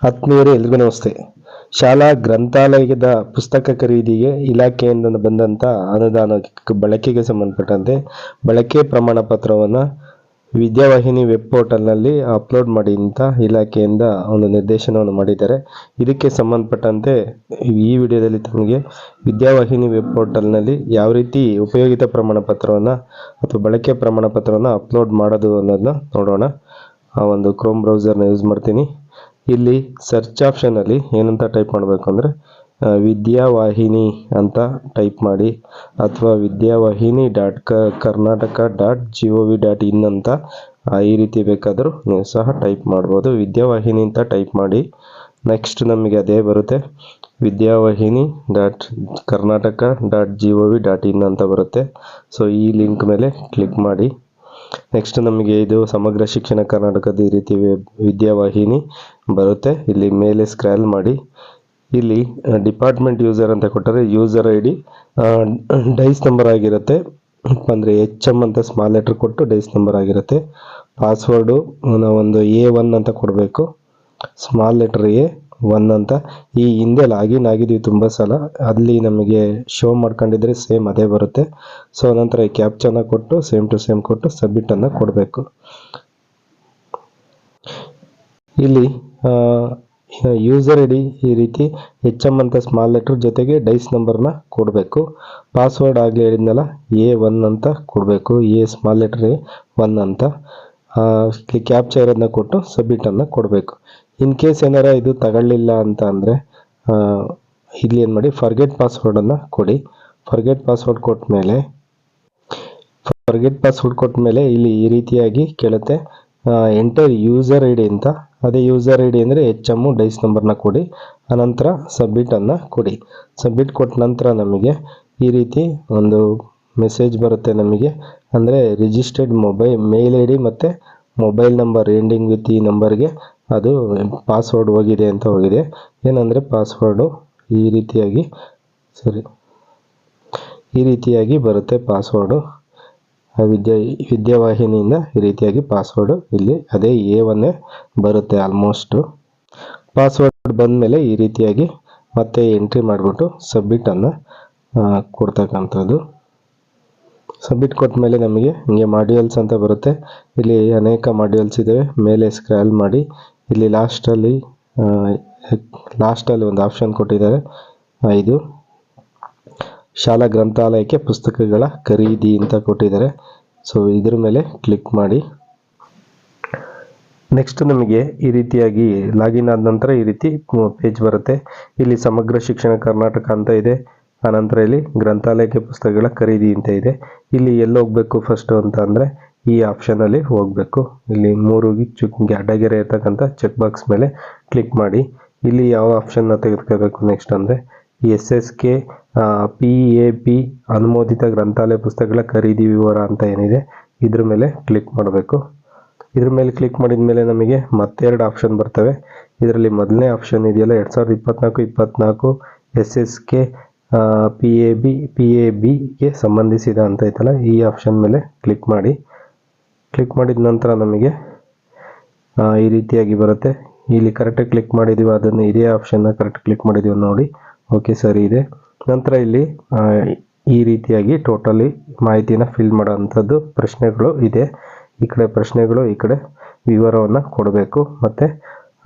ಆತ್ಮೀಯರೇ, ಎಲ್ರಿಗೂ ನಮಸ್ತೆ. ಶಾಲಾ ಗ್ರಂಥಾಲಯದ ಪುಸ್ತಕ ಖರೀದಿಗೆ ಇಲಾಖೆಯಿಂದ ಬಂದಂಥ ಅನುದಾನ ಬಳಕೆಗೆ ಸಂಬಂಧಪಟ್ಟಂತೆ ಬಳಕೆ ಪ್ರಮಾಣ ಪತ್ರವನ್ನು ವಿದ್ಯಾವಾಹಿನಿ ವೆಬ್ ಪೋರ್ಟಲ್ನಲ್ಲಿ ಅಪ್ಲೋಡ್ ಮಾಡಿ ಅಂತ ಇಲಾಖೆಯಿಂದ ಒಂದು ನಿರ್ದೇಶನವನ್ನು ಮಾಡಿದ್ದಾರೆ. ಇದಕ್ಕೆ ಸಂಬಂಧಪಟ್ಟಂತೆ ಈ ವಿಡಿಯೋದಲ್ಲಿ ತಮಗೆ ವಿದ್ಯಾವಾಹಿನಿ ವೆಬ್ ಪೋರ್ಟಲ್ನಲ್ಲಿ ಯಾವ ರೀತಿ ಉಪಯೋಗಿತ ಪ್ರಮಾಣ ಪತ್ರವನ್ನು ಅಥವಾ ಬಳಕೆ ಪ್ರಮಾಣ ಪತ್ರವನ್ನು ಅಪ್ಲೋಡ್ ಮಾಡೋದು ಅನ್ನೋದನ್ನ ನೋಡೋಣ. ಆ ಒಂದು ಕ್ರೋಮ್ ಬ್ರೌಸರ್ನ ಯೂಸ್ ಮಾಡ್ತೀನಿ. ಇಲ್ಲಿ ಸರ್ಚ್ ಆಪ್ಷನಲ್ಲಿ ಏನಂತ ಟೈಪ್ ಮಾಡಬೇಕು ಅಂದರೆ ವಿದ್ಯಾವಾಹಿನಿ ಅಂತ ಟೈಪ್ ಮಾಡಿ, ಅಥವಾ vidyavahini.karnataka.gov.in ಅಂತ ಈ ರೀತಿ ಬೇಕಾದರೂ ನೀವು ಸಹ ಟೈಪ್ ಮಾಡ್ಬೋದು. ವಿದ್ಯಾವಾಹಿನಿ ಅಂತ ಟೈಪ್ ಮಾಡಿ, ನೆಕ್ಸ್ಟ್ ನಮಗೆ ಅದೇ ಬರುತ್ತೆ, vidyavahini.karnataka.gov.in ಅಂತ ಬರುತ್ತೆ. ಸೊ ಈ ಲಿಂಕ್ ಮೇಲೆ ಕ್ಲಿಕ್ ಮಾಡಿ. ನೆಕ್ಸ್ಟ್ ನಮಗೆ ಇದು ಸಮಗ್ರ ಶಿಕ್ಷಣ ಕರ್ನಾಟಕದ ಈ ರೀತಿ ವಿದ್ಯಾವಾಹಿನಿ ಬರುತ್ತೆ. ಇಲ್ಲಿ ಮೇಲೆ ಸ್ಕ್ರಾಲ್ ಮಾಡಿ, ಇಲ್ಲಿ ಡಿಪಾರ್ಟ್ಮೆಂಟ್ ಯೂಸರ್ ಅಂತ ಕೊಟ್ಟರೆ user I D DISE number ಆಗಿರುತ್ತೆ, ಅಂದರೆ HM ಅಂತ ಸ್ಮಾಲ್ ಲೆಟರ್ ಕೊಟ್ಟು ಡೈಸ್ ನಂಬರ್ ಆಗಿರುತ್ತೆ. ಪಾಸ್ವರ್ಡು ನಾವೊಂದು A1 ಅಂತ ಕೊಡಬೇಕು, ಸ್ಮಾಲ್ ಲೆಟರ್ A1 ಅಂತ. ಈ ಹಿಂದೆ ಲಾಗಿನ್ ಆಗಿದ್ದೀವಿ ತುಂಬ ಸಲ, ಅಲ್ಲಿ ನಮಗೆ ಶೋ ಮಾಡ್ಕೊಂಡಿದ್ರೆ ಸೇಮ್ ಅದೇ ಬರುತ್ತೆ. ಸೊ ನಂತರ ಈ ಕ್ಯಾಪ್ಚನ ಕೊಟ್ಟು ಸೇಮ್ ಟು ಸೇಮ್ ಕೊಟ್ಟು ಸಬ್ಮಿಟನ್ನು ಕೊಡಬೇಕು. ಇಲ್ಲಿ ಯೂಸರ್ ಐ ಡಿ ಈ ರೀತಿ HM ಅಂತ ಸ್ಮಾಲ್ ಲೆಟರ್ ಜೊತೆಗೆ ಡೈಸ್ ನಂಬರ್ನ ಕೊಡಬೇಕು. ಪಾಸ್ವರ್ಡ್ ಆಗಲಿ ಹೇಳಿದ್ನಲ್ಲ, A1 ಅಂತ ಕೊಡಬೇಕು, ಸ್ಮಾಲ್ ಲೆಟರ್ A1 ಅಂತ. ಕ್ಯಾಪ್ಚಾ ಇರೋದನ್ನ ಕೊಟ್ಟು ಸಬ್ಮಿಟನ್ನು ಕೊಡಬೇಕು. ಇನ್ ಕೇಸ್ ಏನಾರ ಇದು ತಗೊಳ್ಳಿಲ್ಲ ಅಂತ ಅಂದರೆ ಇಲ್ಲಿ ಏನು ಮಾಡಿ, ಫರ್ಗೆಟ್ ಪಾಸ್ವರ್ಡನ್ನು ಕೊಡಿ. ಫರ್ಗೆಟ್ ಪಾಸ್ವರ್ಡ್ ಕೊಟ್ಟ ಮೇಲೆ ಇಲ್ಲಿ ಈ ರೀತಿಯಾಗಿ ಕೇಳುತ್ತೆ, ಎಂಟರ್ ಯೂಸರ್ ಐ ಡಿ ಅಂತ. ಅದೇ ಯೂಸರ್ ಐ ಡಿ ಅಂದರೆ HM ಡೈಸ್ ನಂಬರ್ನ ಕೊಡಿ, ಅನಂತರ ಸಬ್ಮಿಟನ್ನು ಕೊಡಿ. ಸಬ್ಮಿಟ್ ಕೊಟ್ಟ ನಂತರ ನಮಗೆ ಈ ರೀತಿ ಒಂದು ಮೆಸೇಜ್ ಬರುತ್ತೆ ನಮಗೆ, ಅಂದರೆ ರಿಜಿಸ್ಟರ್ಡ್ ಮೇಲ್ ಐ ಡಿ ಮತ್ತು ಮೊಬೈಲ್ ನಂಬರ್ ಎಂಡಿಂಗ್ ವಿತ್ ಈ ನಂಬರ್ಗೆ ಅದು ಪಾಸ್ವರ್ಡ್ ಹೋಗಿದೆ ಅಂತ ಹೋಗಿದೆ. ಏನಂದರೆ ಪಾಸ್ವರ್ಡು ಈ ರೀತಿಯಾಗಿ ಬರುತ್ತೆ. ಪಾಸ್ವರ್ಡು ವಿದ್ಯಾವಾಹಿನಿಯಿಂದ ಈ ರೀತಿಯಾಗಿ ಪಾಸ್ವರ್ಡು ಇಲ್ಲಿ ಅದೇ A1 ಬರುತ್ತೆ ಆಲ್ಮೋಸ್ಟು. ಪಾಸ್ವರ್ಡ್ ಬಂದಮೇಲೆ ಈ ರೀತಿಯಾಗಿ ಮತ್ತೆ ಎಂಟ್ರಿ ಮಾಡಿಬಿಟ್ಟು ಸಬ್ಮಿಟನ್ನು ಕೊಡ್ತಕ್ಕಂಥದ್ದು. ಸಬ್ಮಿಟ್ ಕೊಟ್ಟ ಮೇಲೆ ನಮಗೆ ಹಿಂಗೆ ಮಾಡ್ಯೂಲ್ಸ್ ಅಂತ ಬರುತ್ತೆ. ಇಲ್ಲಿ ಅನೇಕ ಮಾಡ್ಯೂಲ್ಸ್ ಇದ್ದಾವೆ. ಮೇಲೆ ಸ್ಕ್ರಾಲ್ ಮಾಡಿ, ಇಲ್ಲಿ ಲಾಸ್ಟಲ್ಲಿ ಒಂದು ಆಪ್ಷನ್ ಕೊಟ್ಟಿದ್ದಾರೆ, ಇದು ಶಾಲಾ ಗ್ರಂಥಾಲಯಕ್ಕೆ ಪುಸ್ತಕಗಳ ಖರೀದಿ ಅಂತ ಕೊಟ್ಟಿದ್ದಾರೆ. ಸೊ ಇದ್ರ ಮೇಲೆ ಕ್ಲಿಕ್ ಮಾಡಿ. ನೆಕ್ಸ್ಟ್ ನಮಗೆ ಈ ರೀತಿಯಾಗಿ ಲಾಗಿನ್ ಆದ ನಂತರ ಈ ರೀತಿ ಪೇಜ್ ಬರುತ್ತೆ. ಇಲ್ಲಿ ಸಮಗ್ರ ಶಿಕ್ಷಣ ಕರ್ನಾಟಕ ಅಂತ ಇದೆ, ಆನಂತರ ಇಲ್ಲಿ ಗ್ರಂಥಾಲಯಕ್ಕೆ ಪುಸ್ತಕಗಳ ಖರೀದಿ ಅಂತ ಇದೆ. ಇಲ್ಲಿ ಎಲ್ಲಿ ಹೋಗ್ಬೇಕು ಫಸ್ಟು ಅಂತ ಅಂದರೆ ಈ ಆಪ್ಷನಲ್ಲಿ ಹೋಗಬೇಕು. ಇಲ್ಲಿ 3 ಅಡ್ಡಗೆರೆ ಇರ್ತಕ್ಕಂಥ ಚೆಕ್ ಬಾಕ್ಸ್ ಮೇಲೆ ಕ್ಲಿಕ್ ಮಾಡಿ. ಇಲ್ಲಿ ಯಾವ ಆಪ್ಷನ್ನ ತೆಗೆದುಕೋಬೇಕು ನೆಕ್ಸ್ಟ್ ಅಂದರೆ SSK PAP ಅನುಮೋದಿತ ಗ್ರಂಥಾಲಯ ಪುಸ್ತಕಗಳ ಖರೀದಿ ವಿವರ ಅಂತ ಏನಿದೆ ಇದ್ರ ಮೇಲೆ ಕ್ಲಿಕ್ ಮಾಡಬೇಕು. ಇದ್ರ ಮೇಲೆ ಕ್ಲಿಕ್ ಮಾಡಿದ ಮೇಲೆ ನಮಗೆ ಮತ್ತೆರಡು ಆಪ್ಷನ್ ಬರ್ತವೆ. ಇದರಲ್ಲಿ ಮೊದಲನೇ ಆಪ್ಷನ್ ಇದೆಯಲ್ಲ 2024 SSK PABಗೆ ಸಂಬಂಧಿಸಿದ ಅಂತ ಐತಲ್ಲ, ಈ ಆಪ್ಷನ್ ಮೇಲೆ ಕ್ಲಿಕ್ ಮಾಡಿ. ಕ್ಲಿಕ್ ಮಾಡಿದ ನಂತರ ನಮಗೆ ಈ ರೀತಿಯಾಗಿ ಬರುತ್ತೆ. ಇಲ್ಲಿ ಕರೆಕ್ಟಾಗಿ ಕ್ಲಿಕ್ ಮಾಡಿದ್ದೀವಿ, ಅದನ್ನು ಇದೇ ಆಪ್ಷನ್ನ ಕರೆಕ್ಟ್ ಕ್ಲಿಕ್ ಮಾಡಿದ್ದೀವಿ ನೋಡಿ, ಓಕೆ ಸರಿ ಇದೆ. ನಂತರ ಇಲ್ಲಿ ಈ ರೀತಿಯಾಗಿ ಟೋಟಲಿ ಮಾಹಿತಿನ ಫಿಲ್ ಮಾಡೋವಂಥದ್ದು ಪ್ರಶ್ನೆಗಳು ಇದೆ. ಈ ಕಡೆ ಪ್ರಶ್ನೆಗಳು, ಈ ಕಡೆ ವಿವರವನ್ನು ಕೊಡಬೇಕು, ಮತ್ತು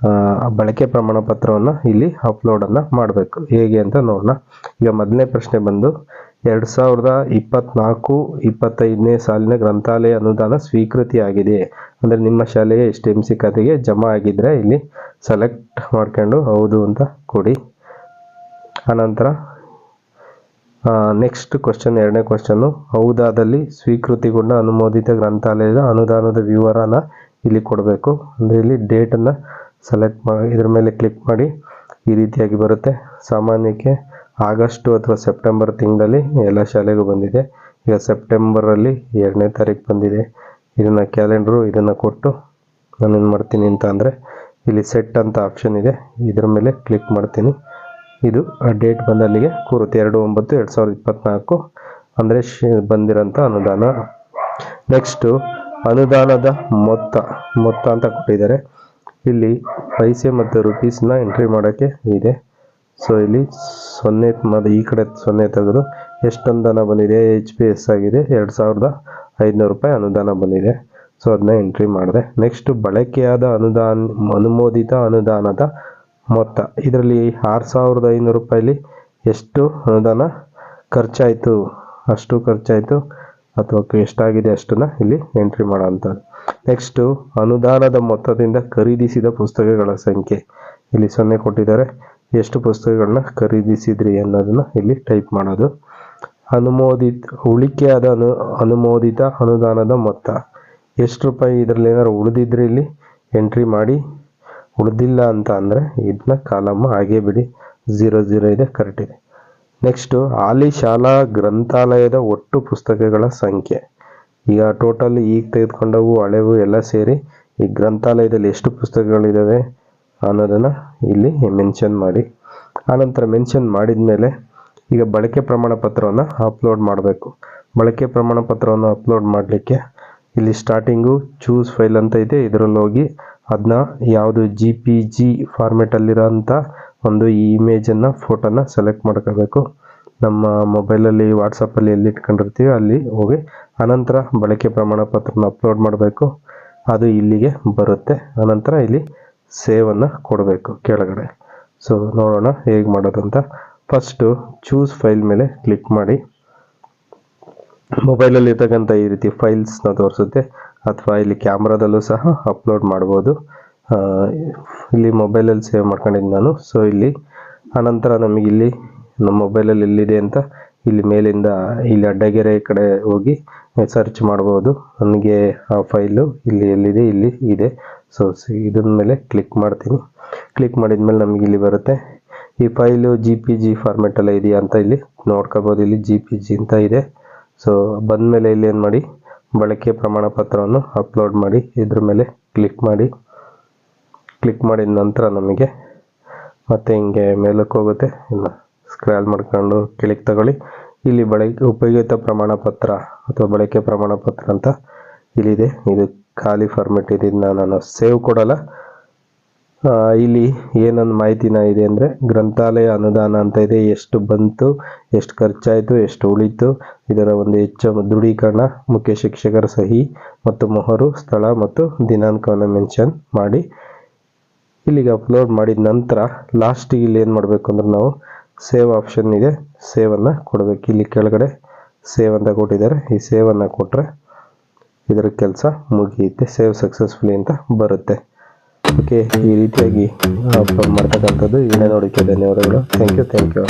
ಬಳಕೆ ಪ್ರಮಾಣ ಪತ್ರವನ್ನು ಇಲ್ಲಿ ಅಪ್ಲೋಡನ್ನು ಮಾಡಬೇಕು. ಹೇಗೆ ಅಂತ ನೋಡೋಣ. ಈಗ ಮೊದಲನೇ ಪ್ರಶ್ನೆ ಬಂದು 2024-25ನೇ ಸಾಲಿನ ಗ್ರಂಥಾಲಯ ಅನುದಾನ ಸ್ವೀಕೃತಿ ಆಗಿದೆ ಅಂದರೆ ನಿಮ್ಮ ಶಾಲೆಗೆ STMC ಖಾತೆಗೆ ಜಮಾ ಆಗಿದ್ದರೆ ಇಲ್ಲಿ ಸೆಲೆಕ್ಟ್ ಮಾಡ್ಕೊಂಡು ಹೌದು ಅಂತ ಕೊಡಿ. ಆನಂತರ ನೆಕ್ಸ್ಟ್ ಕ್ವಶನ್, ಎರಡನೇ ಕ್ವಶನ್ನು, ಹೌದಾದಲ್ಲಿ ಸ್ವೀಕೃತಿಗೊಂಡ ಅನುಮೋದಿತ ಗ್ರಂಥಾಲಯದ ಅನುದಾನದ ವಿವರನ ಇಲ್ಲಿ ಕೊಡಬೇಕು. ಅಂದರೆ ಇಲ್ಲಿ ಡೇಟನ್ನು ಸೆಲೆಕ್ಟ್ ಮಾಡಿ ಇದ್ರ ಮೇಲೆ ಕ್ಲಿಕ್ ಮಾಡಿ. ಈ ರೀತಿಯಾಗಿ ಬರುತ್ತೆ. ಸಾಮಾನ್ಯಕ್ಕೆ ಆಗಸ್ಟ್ ಅಥವಾ ಸೆಪ್ಟೆಂಬರ್ ತಿಂಗಳಲ್ಲಿ ಎಲ್ಲ ಶಾಲೆಗೂ ಬಂದಿದೆ. ಈಗ ಸೆಪ್ಟೆಂಬರಲ್ಲಿ 2ನೇ ತಾರೀಕು ಬಂದಿದೆ. ಇದನ್ನು ಕ್ಯಾಲೆಂಡ್ರು ಇದನ್ನು ಕೊಟ್ಟು ನಾನೇನು ಮಾಡ್ತೀನಿ ಅಂತ ಅಂದರೆ ಇಲ್ಲಿ ಸೆಟ್ ಅಂತ ಆಪ್ಷನ್ ಇದೆ, ಇದ್ರ ಮೇಲೆ ಕ್ಲಿಕ್ ಮಾಡ್ತೀನಿ. ಇದು ಡೇಟ್ ಬಂದು ಅಲ್ಲಿಗೆ ಕೂರುತ್ತೆ, 2/9/2024 ಅಂದರೆ ಬಂದಿರೋಂಥ ಅನುದಾನ. ನೆಕ್ಸ್ಟು ಅನುದಾನದ ಮೊತ್ತ ಅಂತ ಕೊಟ್ಟಿದ್ದಾರೆ. ಇಲ್ಲಿ ಪೈಸೆ ಮತ್ತು ರುಪೀಸ್ನ ಎಂಟ್ರಿ ಮಾಡೋಕ್ಕೆ ಇದೆ. ಸೊ ಇಲ್ಲಿ 0 ಈ ಕಡೆ 0 ತೆಗೆದು ಎಷ್ಟು ಅನುದಾನ ಬಂದಿದೆ, HPS ಆಗಿದೆ 2500 ರೂಪಾಯಿ ಅನುದಾನ ಬಂದಿದೆ. ಸೊ ಅದನ್ನ ಎಂಟ್ರಿ ಮಾಡಿದೆ. ನೆಕ್ಸ್ಟ್ ಬಳಕೆಯಾದ ಅನುಮೋದಿತ ಅನುದಾನದ ಮೊತ್ತ. ಇದರಲ್ಲಿ 6500 ರೂಪಾಯಿಲಿ ಎಷ್ಟು ಅನುದಾನ ಖರ್ಚಾಯಿತು ಅಷ್ಟು ಖರ್ಚಾಯಿತು ಅಥವಾ ಎಷ್ಟಾಗಿದೆ ಅಷ್ಟನ್ನ ಇಲ್ಲಿ ಎಂಟ್ರಿ ಮಾಡೋವಂಥದ್ದು. ನೆಕ್ಸ್ಟು ಅನುದಾನದ ಮೊತ್ತದಿಂದ ಖರೀದಿಸಿದ ಪುಸ್ತಕಗಳ ಸಂಖ್ಯೆ. ಇಲ್ಲಿ 0 ಕೊಟ್ಟಿದ್ದಾರೆ. ಎಷ್ಟು ಪುಸ್ತಕಗಳನ್ನ ಖರೀದಿಸಿದ್ರಿ ಅನ್ನೋದನ್ನ ಇಲ್ಲಿ ಟೈಪ್ ಮಾಡೋದು. ಉಳಿಕೆಯಾದ ಅನುಮೋದಿತ ಅನುದಾನದ ಮೊತ್ತ. ಎಷ್ಟು ರೂಪಾಯಿ ಇದರಲ್ಲಿ ಏನಾದ್ರು ಉಳಿದಿದ್ರೆ ಇಲ್ಲಿ ಎಂಟ್ರಿ ಮಾಡಿ, ಉಳಿದಿಲ್ಲ ಅಂತ ಅಂದರೆ ಇದನ್ನ ಕಾಲಮ್ಮ ಹಾಗೆ ಬಿಡಿ, 00 ಇದೆ, ಕರೆಕ್ಟ್ ಇದೆ. ನೆಕ್ಸ್ಟು ಹಾಲಿ ಶಾಲಾ ಗ್ರಂಥಾಲಯದ ಒಟ್ಟು ಪುಸ್ತಕಗಳ ಸಂಖ್ಯೆ. ಈಗ ಟೋಟಲ್ ಈಗ ತೆಗೆದುಕೊಂಡವು ಹಳೆವು ಎಲ್ಲ ಸೇರಿ ಈ ಗ್ರಂಥಾಲಯದಲ್ಲಿ ಎಷ್ಟು ಪುಸ್ತಕಗಳಿದ್ದಾವೆ ಅನ್ನೋದನ್ನು ಇಲ್ಲಿ ಮೆನ್ಷನ್ ಮಾಡಿ. ಆನಂತರ ಮೆನ್ಷನ್ ಮಾಡಿದ ಮೇಲೆ ಈಗ ಬಳಕೆ ಪ್ರಮಾಣ ಪತ್ರವನ್ನು ಅಪ್ಲೋಡ್ ಮಾಡಬೇಕು. ಬಳಕೆ ಪ್ರಮಾಣ ಪತ್ರವನ್ನು ಅಪ್ಲೋಡ್ ಮಾಡಲಿಕ್ಕೆ ಇಲ್ಲಿ ಸ್ಟಾರ್ಟಿಂಗು ಚೂಸ್ ಫೈಲ್ ಅಂತ ಇದೆ. ಇದರಲ್ಲಿ ಹೋಗಿ ಅದನ್ನ ಯಾವುದು JPG ಫಾರ್ಮೆಟಲ್ಲಿರೋಂಥ ಒಂದು ಇಮೇಜನ್ನು ಫೋಟೋನ ಸೆಲೆಕ್ಟ್ ಮಾಡ್ಕೋಬೇಕು. ನಮ್ಮ ಮೊಬೈಲಲ್ಲಿ ವಾಟ್ಸಪ್ಪಲ್ಲಿ ಎಲ್ಲಿ ಇಟ್ಕೊಂಡಿರ್ತೀವಿ ಅಲ್ಲಿ ಹೋಗಿ ಅನಂತರ ಬಳಕೆ ಪ್ರಮಾಣ ಪತ್ರನ ಅಪ್ಲೋಡ್ ಮಾಡಬೇಕು. ಅದು ಇಲ್ಲಿಗೆ ಬರುತ್ತೆ. ಅನಂತರ ಇಲ್ಲಿ ಸೇವನ್ನು ಕೊಡಬೇಕು ಕೆಳಗಡೆ. ಸೊ ನೋಡೋಣ ಹೇಗೆ ಮಾಡೋದು ಅಂತ. ಫಸ್ಟು ಚೂಸ್ ಫೈಲ್ ಮೇಲೆ ಕ್ಲಿಕ್ ಮಾಡಿ. ಮೊಬೈಲಲ್ಲಿ ಇರ್ತಕ್ಕಂಥ ಈ ರೀತಿ ಫೈಲ್ಸ್ನ ತೋರಿಸುತ್ತೆ, ಅಥವಾ ಇಲ್ಲಿ ಕ್ಯಾಮ್ರಾದಲ್ಲೂ ಸಹ ಅಪ್ಲೋಡ್ ಮಾಡ್ಬೋದು. ಇಲ್ಲಿ ಮೊಬೈಲಲ್ಲಿ ಸೇವ್ ಮಾಡ್ಕೊಂಡಿದ್ದು ನಾನು. ಸೊ ಇಲ್ಲಿ ಅನಂತರ ನಮಗೆ ಇಲ್ಲಿ ನಮ್ಮ ಮೊಬೈಲಲ್ಲಿ ಎಲ್ಲಿದೆ ಅಂತ ಇಲ್ಲಿ ಮೇಲಿಂದ ಇಲ್ಲಿ ಅಡ್ಡಗೆರೆ ಕಡೆ ಹೋಗಿ ಸರ್ಚ್ ಮಾಡ್ಬೋದು. ನನಗೆ ಆ ಫೈಲು ಇಲ್ಲಿ ಎಲ್ಲಿದೆ, ಇಲ್ಲಿ ಇದೆ. ಸೊ ಇದನ್ನ ಮೇಲೆ ಕ್ಲಿಕ್ ಮಾಡ್ತೀನಿ. ಕ್ಲಿಕ್ ಮಾಡಿದ್ಮೇಲೆ ನಮಗೆ ಇಲ್ಲಿ ಬರುತ್ತೆ. ಈ ಫೈಲು JPG ಫಾರ್ಮೆಟಲ್ಲೇ ಇದೆಯಾ ಅಂತ ಇಲ್ಲಿ ನೋಡ್ಕೋಬೋದು. ಇಲ್ಲಿ JPG ಅಂತ ಇದೆ. ಸೊ ಬಂದಮೇಲೆ ಇಲ್ಲಿ ಏನು ಮಾಡಿ, ಬಳಕೆ ಪ್ರಮಾಣ ಪತ್ರವನ್ನು ಅಪ್ಲೋಡ್ ಮಾಡಿ ಇದ್ರ ಮೇಲೆ ಕ್ಲಿಕ್ ಮಾಡಿ. ಕ್ಲಿಕ್ ಮಾಡಿದ ನಂತರ ನಮಗೆ ಮತ್ತೆ ಹಿಂಗೆ ಮೇಲಕ್ಕೆ ಹೋಗುತ್ತೆ. ಇನ್ನು ಸ್ಕ್ರಾಲ್ ಮಾಡ್ಕೊಂಡು ಕೆಳಗೆ ತಗೊಳ್ಳಿ. ಇಲ್ಲಿ ಉಪಯೋಗಿತ ಪ್ರಮಾಣ ಪತ್ರ ಅಥವಾ ಬಳಕೆ ಪ್ರಮಾಣ ಪತ್ರ ಅಂತ ಇಲ್ಲಿದೆ. ಇದು ಖಾಲಿ ಫಾರ್ಮೆಟ್ ಇದೆ. ನಾನು ಸೇವ್ ಕೊಡಲ್ಲ. ಇಲ್ಲಿ ಏನೊಂದು ಮಾಹಿತಿನ ಇದೆ ಅಂದರೆ ಗ್ರಂಥಾಲಯ ಅನುದಾನ ಅಂತ ಇದೆ. ಎಷ್ಟು ಬಂತು, ಎಷ್ಟು ಖರ್ಚಾಯಿತು, ಎಷ್ಟು ಉಳಿತು, ಇದರ ಒಂದು ಹೆಚ್ಚು ದೃಢೀಕರಣ, ಮುಖ್ಯ ಶಿಕ್ಷಕರ ಸಹಿ ಮತ್ತು ಮೊಹರು, ಸ್ಥಳ ಮತ್ತು ದಿನಾಂಕವನ್ನು ಮೆನ್ಷನ್ ಮಾಡಿ ಇಲ್ಲಿಗೆ ಅಪ್ಲೋಡ್ ಮಾಡಿದ ನಂತರ ಲಾಸ್ಟಿಗೆ ಇಲ್ಲಿ ಏನು ಮಾಡಬೇಕು ಅಂದ್ರೆ ನಾವು ಸೇವ್ ಆಪ್ಷನ್ ಇದೆ, ಸೇವನ್ನು ಕೊಡಬೇಕು. ಇಲ್ಲಿ ಕೆಳಗಡೆ ಸೇವ್ ಅಂತ ಕೊಟ್ಟಿದ್ದಾರೆ. ಈ ಸೇವನ್ನು ಕೊಟ್ಟರೆ ಇದರ ಕೆಲಸ ಮುಗಿಯುತ್ತೆ. ಸೇವ್ ಸಕ್ಸಸ್ಫುಲಿ ಅಂತ ಬರುತ್ತೆ. ಓಕೆ, ಈ ರೀತಿಯಾಗಿ ಅಪ್ಲೋಡ್ ಮಾಡ್ತಕ್ಕಂಥದ್ದು. ಇದನ್ನೇ ನೋಡೋಕ್ಕೆ ಧನ್ಯವಾದಗಳು. Thank you.